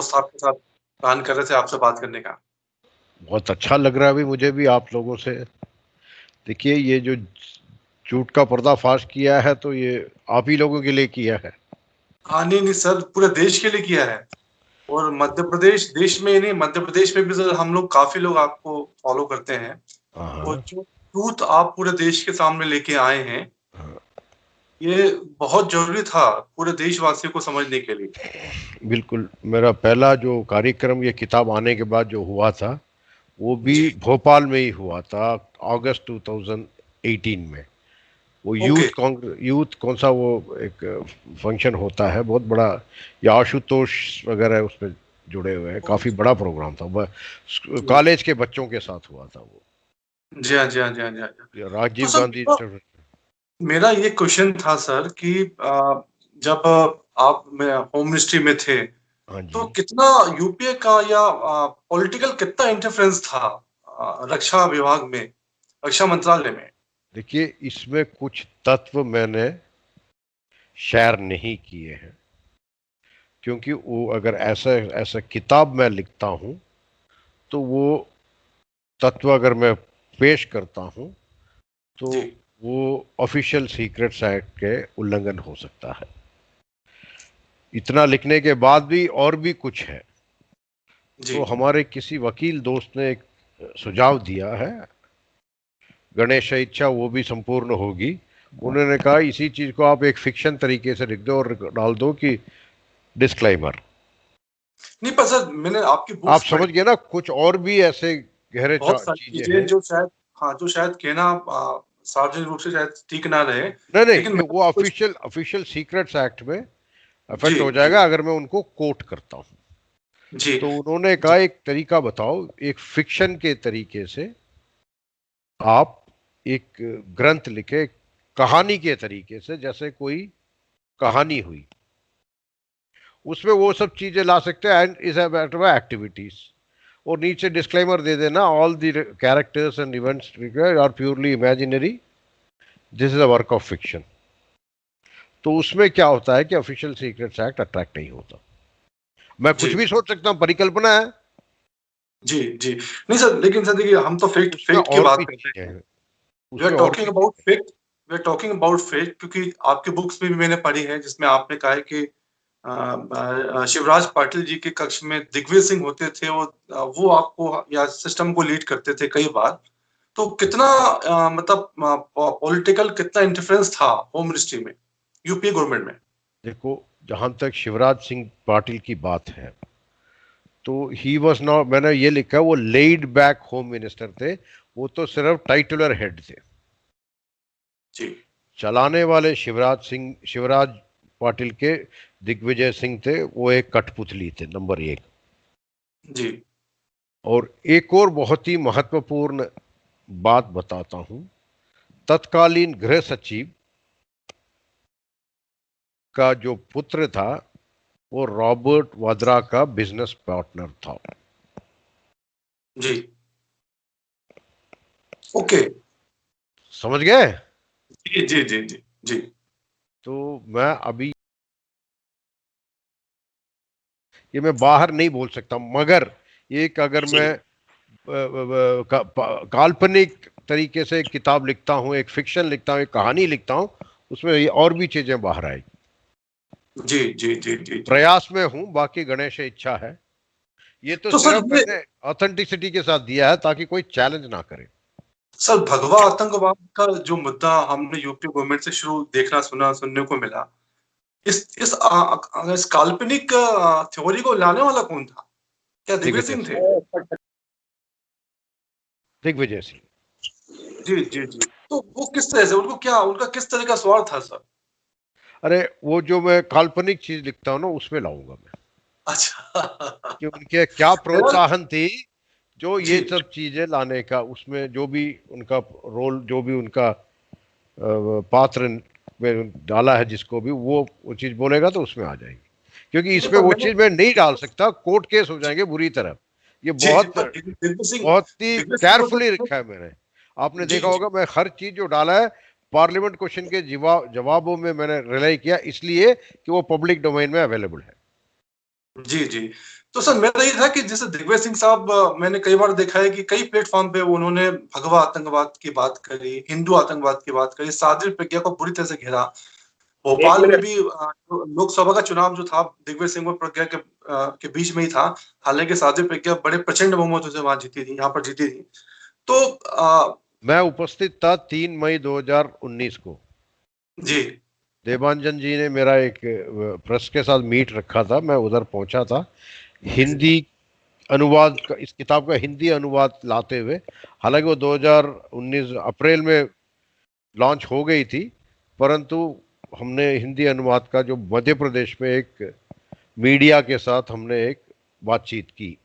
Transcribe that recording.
दोस्त आपके साथ प्लान कर रहे थे आपसे बात करने का। बहुत अच्छा लग रहा है अभी मुझे भी आप लोगों से। देखिए, ये जो झूठ का पर्दाफाश किया है तो ये आप ही लोगों के लिए किया है। हाँ, नहीं सर, पूरे देश के लिए किया है। और मध्य प्रदेश देश में ही नहीं, मध्य प्रदेश में भी सर हम लोग काफी लोग आपको फॉलो करते हैं। और हाँ, जो ट्रूथ आप पूरे देश के सामने लेके आए हैं, हाँ, ये बहुत जरूरी था पूरे देशवासियों को समझने के लिए। बिल्कुल। मेरा पहला जो कार्यक्रम ये किताब आने के बाद जो हुआ था वो भी जी। भोपाल में ही हुआ था, अगस्त 2018 में। वो ओके। यूथ कौन सा वो एक फंक्शन होता है बहुत बड़ा, या आशुतोष वगैरह उसमें जुड़े हुए हैं, काफी बड़ा प्रोग्राम था। जी कॉलेज के बच्चों के साथ हुआ था वो, जी हाँ, जी हाँ, जी हाँ, जी हाँ, जी हाँ। या तो राजीव सर गांधी इंस्टीट्यूट। मेरा ये क्वेश्चन था सर कि जब आप होम मिनिस्ट्री में थे, हाँ तो जी। कितना यूपीए का या पॉलिटिकल कितना इंटरफेरेंस था रक्षा विभाग में, रक्षा मंत्रालय में? देखिए, इसमें कुछ तत्व मैंने शेयर नहीं किए हैं, क्योंकि वो अगर ऐसा ऐसा किताब मैं लिखता हूं तो वो तत्व अगर मैं पेश करता हूं तो जी वो ऑफिशियल सीक्रेट्स एक्ट के उल्लंघन हो सकता है। इतना लिखने के बाद भी और भी कुछ है। जी तो हमारे किसी वकील दोस्त ने एक सुझाव दिया है, गणेश इच्छा वो भी संपूर्ण होगी। उन्होंने कहा इसी चीज को आप एक फिक्शन तरीके से लिख दो और डाल दो कि डिस्क्लेमर। नहीं, पर सर मैंने आपकी आप बुक्स समझ पढ़ी, गए ना, कुछ और भी ऐसे गहरे बहुत सारी चीजें चीजें हैं। जो शायद, हाँ, जो शायद कहना सार्वजनिक रूप से शायद ठीक ना रहे, नहीं लेकिन नहीं, मैं वो कुछ। ऑफिशियल ऑफिशियल सीक्रेट्स एक्ट में जी अफेक्ट हो जी जाएगा अगर मैं उनको कोट करता हूं। जी तो उन्होंने जी कहा एक तरीका बताओ, एक फिक्शन के तरीके से आप एक ग्रंथ लिखे, कहानी के तरीके से, जैसे कोई कहानी हुई, उसमें वो सब चीजें ला सकते हैं, एंड इज अबाउट एक्टिविटीज। और नीचे डिस्क्लेमर दे देना, all the characters and events are purely imaginary, this is a work of fiction. तो उसमें क्या होता है कि ऑफिशियल सीक्रेट्स एक्ट अट्रैक्ट नहीं होता। मैं जी कुछ भी सोच सकता हूँ, परिकल्पना है। जी जी। नहीं सर, लेकिन सर देखिए, हम तो फैक्ट उसमें फैक्ट की और बात भी कर रहे चीजें हैं। हैं, वी आर उसमें और टॉकिंग भी अबाउट चीजें। Fact, we are talking about fact, क्योंकि आपके बुक्स में भी मैंने पढ़ी है जिसमें आपने कहा है कि शिवराज पाटिल जी के कक्ष में दिग्विजय सिंह होते थे, वो आपको या सिस्टम को लीड करते थे कई बार। तो कितना मतलब पॉलिटिकल कितना इंटरफेरेंस था होम मिनिस्ट्री में, यूपीए गवर्नमेंट में? देखो, जहां तक शिवराज सिंह पाटिल की बात है तो ही वॉज नॉट, मैंने ये लिखा है वो लेड बैक होम मिनिस्टर थे। वो तो सिर्फ टाइटुलर हेड थे। जी चलाने वाले शिवराज पाटिल के दिग्विजय सिंह थे, वो एक कठपुतली थे, नंबर एक। जी और एक और बहुत ही महत्वपूर्ण बात बताता हूं, तत्कालीन गृह सचिव का जो पुत्र था वो रॉबर्ट वाड्रा का बिजनेस पार्टनर था। जी। ओके। समझ गए? जी जी जी जी जी। तो मैं अभी ये मैं बाहर नहीं बोल सकता, मगर एक अगर जी मैं काल्पनिक तरीके से एक किताब लिखता हूं, एक फिक्शन लिखता हूं, एक कहानी लिखता हूं, उसमें ये और भी चीजें बाहर आएगी। जी जी जी जी जी। प्रयास में हूं, बाकी गणेश इच्छा है। ये तो तो सर सिर्फ ये, मैंने ऑथेंटिसिटी के साथ दिया है ताकि कोई चैलेंज ना करे। सर भगवा आतंकवाद का जो मुद्दा हमने यूपी गवर्नमेंट से शुरू देखना सुना सुनने को मिला, इस काल्पनिक थ्योरी को लाने वाला कौन था? क्या दिग्विजय दिग्विजय सिंह सिंह। थे? दिग्विजय सिंह। जी जी जी। तो वो किस तरह से, उनको क्या, उनका किस तरह का स्वार्थ था सर? अरे, वो जो मैं काल्पनिक चीज लिखता हूं ना उसमें लाऊंगा मैं अच्छा। कि उनके क्या यार, प्रोत्साहन थी जो जी ये सब चीजें लाने का, उसमें जो भी उनका रोल, जो भी उनका पात्र में डाला है, जिसको भी वो चीज बोलेगा तो उसमें आ जाएगी। क्योंकि नहीं इसमें पर वो मैंने, चीज मैं नहीं डाल सकता, कोर्ट केस हो जाएंगे बुरी तरह। ये जी जी, बहुत पर दिग्विजय सिंह, बहुत ही दिग्विजय सिंह को केयरफुली तो, रखा है मैंने। आपने जी देखा जी होगा मैं हर चीज जो डाला है पार्लियामेंट क्वेश्चन के जवाबों में मैंने रिलाई किया, इसलिए कि वो पब्लिक डोमेन में अवेलेबल है। जी जी। तो सर मेरा ये था कि जैसे दिग्विजय सिंह साहब, मैंने कई बार देखा है कि कई प्लेटफॉर्म पे उन्होंने भगवा आतंकवाद की बात करी, हिंदू आतंकवाद की बात करी, साध्वी प्रज्ञा को बुरी तरह से घेरा। एक भोपाल में मिनट, भी लोकसभा का चुनाव जो था दिग्विजय सिंह और प्रज्ञा के बीच में ही था। हालांकि साध्वी प्रज्ञा बड़े प्रचंड बहुमतों से वहां जीती थी, यहाँ पर जीती थी। तो मैं उपस्थित था 3 मई 2019 को। जी देवांजन जी ने मेरा एक प्रेस के साथ मीट रखा था, मैं उधर पहुंचा था। हिंदी अनुवाद का, इस किताब का हिंदी अनुवाद लाते हुए, हालांकि वो 2019 अप्रैल में लॉन्च हो गई थी, परंतु हमने हिंदी अनुवाद का जो मध्य प्रदेश में एक मीडिया के साथ हमने एक बातचीत की